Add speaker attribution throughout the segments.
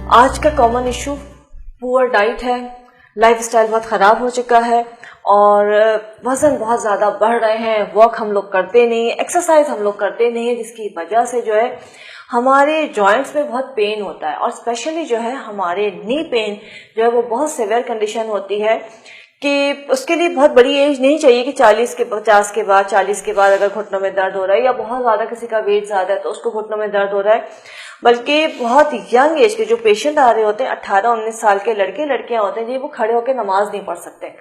Speaker 1: आज का common issue poor diet है, लाइफस्टाइल बहुत ख़राब हो चुका है और वज़न बहुत ज़्यादा बढ़ रहे हैं। वॉक हम लोग करते नहीं, एक्सरसाइज हम लोग करते नहीं है, जिसकी वजह से जो है हमारे जॉइंट्स में बहुत पेन होता है और स्पेशली जो है हमारे नी पेन जो है वो बहुत सिवियर कंडीशन होती है कि उसके लिए बहुत बड़ी एज नहीं चाहिए कि 40 के 50 के बाद 40 के बाद अगर घुटनों में दर्द हो रहा है या बहुत ज़्यादा किसी का वेट ज़्यादा है तो उसको घुटनों में दर्द हो रहा है, बल्कि बहुत यंग एज के जो पेशेंट आ रहे होते हैं 18-19 साल के लड़के लड़कियां होते हैं जी, वो खड़े होकर नमाज नहीं पढ़ सकते,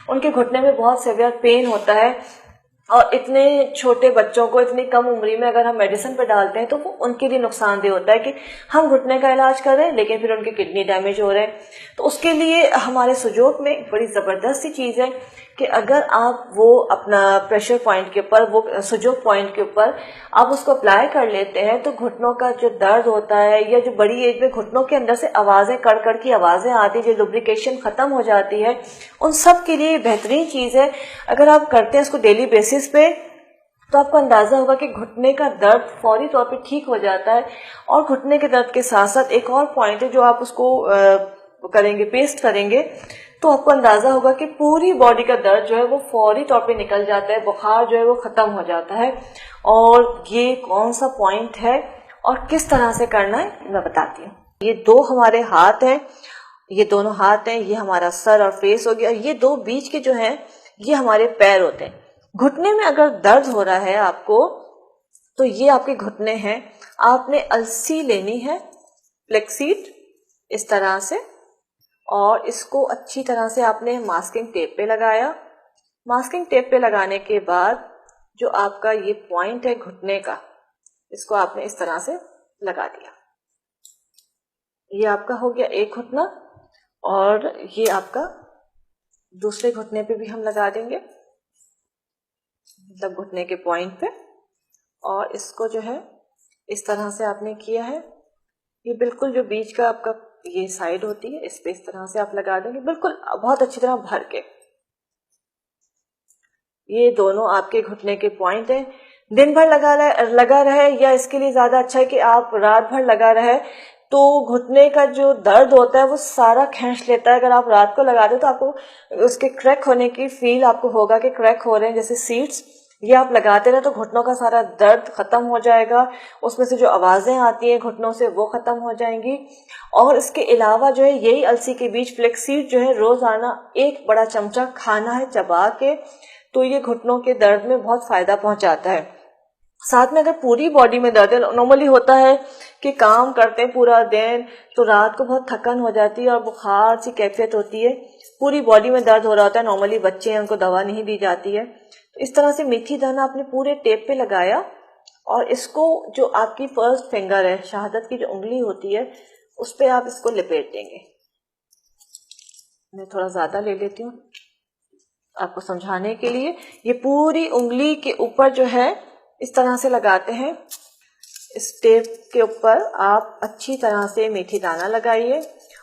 Speaker 1: उनके घुटने में बहुत सीवियर पेन होता है। और इतने छोटे बच्चों को इतनी कम उम्र में अगर हम मेडिसिन पे डालते हैं तो वो उनके लिए नुकसानदेह होता है कि हम घुटने का इलाज कर रहे हैं लेकिन फिर उनके किडनी डैमेज हो रहे हैं। तो उसके लिए हमारे सुजोग में एक बड़ी ज़बरदस्त सी चीज़ है कि अगर आप वो अपना प्रेशर पॉइंट के ऊपर, वो सुजोग पॉइंट के ऊपर आप उसको अप्लाई कर लेते हैं तो घुटनों का जो दर्द होता है या जो बड़ी एज में घुटनों के अंदर से आवाज़ें कड़ की आवाज़ें आती है, जो लुब्रिकेशन ख़त्म हो जाती है, उन सब के लिए बेहतरीन चीज़ है। अगर आप करते हैं इसको डेली बेसिस पे तो आपको अंदाज़ा होगा कि घुटने का दर्द फौरी तौर पे ठीक हो जाता है। और घुटने के दर्द के साथ साथ एक और पॉइंट है, जो आप उसको करेंगे, पेस्ट करेंगे तो आपको अंदाज़ा होगा कि पूरी बॉडी का दर्द जो है वो फौरी तौर पे निकल जाता है, बुखार जो है वो ख़त्म हो जाता है। और ये कौन सा पॉइंट है और किस तरह से करना है मैं बताती हूँ। ये दो हमारे हाथ हैं, ये दोनों हाथ हैं, ये हमारा सर और फेस हो गया, ये दो बीच के जो हैं ये हमारे पैर होते हैं। घुटने में अगर दर्द हो रहा है आपको तो ये आपके घुटने हैं। आपने अलसी लेनी है, फ्लेक्सीड, इस तरह से, और इसको अच्छी तरह से आपने मास्किंग टेप पे लगाया। मास्किंग टेप पे लगाने के बाद जो आपका ये पॉइंट है घुटने का, इसको आपने इस तरह से लगा दिया। ये आपका हो गया एक घुटना और ये आपका दूसरे घुटने पे भी हम लगा देंगे, मतलब घुटने के पॉइंट पे। और इसको जो है इस तरह से आपने किया है, ये बिल्कुल जो बीच का आपका ये साइड होती है इस पे इस तरह से आप लगा देंगे, बिल्कुल बहुत अच्छी तरह भर के। ये दोनों आपके घुटने के पॉइंट हैं। दिन भर लगा रहे या इसके लिए ज्यादा अच्छा है कि आप रात भर लगा रहे, तो घुटने का जो दर्द होता है वो सारा खींच लेता है। अगर आप रात को लगा दो तो आपको उसके क्रैक होने की फील आपको होगा कि क्रैक हो रहे हैं जैसे सीड्स। ये आप लगाते रहे तो घुटनों का सारा दर्द खत्म हो जाएगा, उसमें से जो आवाजें आती हैं घुटनों से वो खत्म हो जाएंगी। और इसके अलावा जो है यही अलसी के बीज फ्लेक्सीड जो है रोजाना एक बड़ा चमचा खाना है चबा के, तो ये घुटनों के दर्द में बहुत फायदा पहुंचाता है। साथ में अगर पूरी बॉडी में दर्द है, नॉर्मली होता है कि काम करते हैं पूरा दिन तो रात को बहुत थकन हो जाती है और बुखार सी कैफियत होती है, पूरी बॉडी में दर्द हो रहा होता है, नॉर्मली बच्चे हैं उनको दवा नहीं दी जाती है, तो इस तरह से मेथी दाना अपने पूरे टेप पे लगाया और इसको जो आपकी फर्स्ट फिंगर है, शहादत की जो उंगली होती है, उस पर आप इसको लिपेट देंगे। मैं थोड़ा ज्यादा ले लेती हूँ आपको समझाने के लिए। ये पूरी उंगली के ऊपर जो है इस तरह से लगाते हैं, इस टेप के ऊपर आप अच्छी तरह से मेथी दाना लगाइए।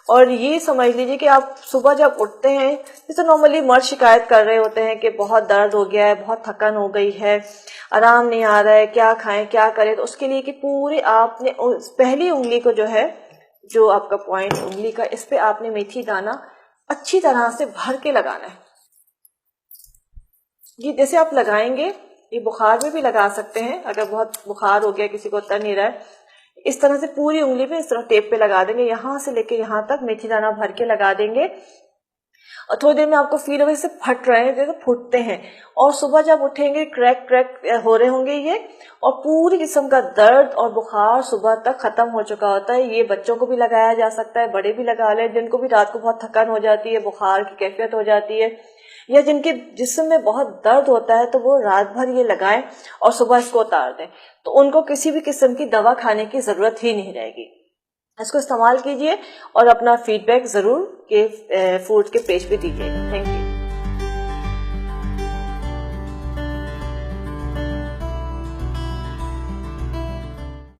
Speaker 1: और ये समझ लीजिए कि आप सुबह जब उठते हैं, जैसे नॉर्मली मर्द शिकायत कर रहे होते हैं कि बहुत दर्द हो गया है, बहुत थकन हो गई है, आराम नहीं आ रहा है, क्या खाएं क्या करें, तो उसके लिए कि पूरे आपने पहली उंगली को जो है, जो आपका पॉइंट उंगली का, इस पे आपने मेथी दाना अच्छी तरह से भर के लगाना है। ये जैसे आप लगाएंगे, ये बुखार में भी लगा सकते हैं, अगर बहुत बुखार हो गया किसी को उतर नहीं रहा है, इस तरह से पूरी उंगली पे इस तरह टेप पे लगा देंगे, यहां से लेके यहां तक मेथी दाना भर के लगा देंगे। और थोड़ी देर में आपको फील होगा जैसे फट रहे हैं, जैसे फूटते हैं, और सुबह जब उठेंगे क्रैक हो रहे होंगे ये, और पूरी किस्म का दर्द और बुखार सुबह तक खत्म हो चुका होता है। ये बच्चों को भी लगाया जा सकता है, बड़े भी लगा लें, जिनको भी रात को बहुत थकान हो जाती है, बुखार की कैफियत हो जाती है, या जिनके जिस्म में बहुत दर्द होता है, तो वो रात भर ये लगाएं और सुबह इसको उतार दें, तो उनको किसी भी किस्म की दवा खाने की जरूरत ही नहीं रहेगी। इसको इस्तेमाल कीजिए और अपना फीडबैक जरूर के फूड के पेज पे दीजिएगा। Thank you.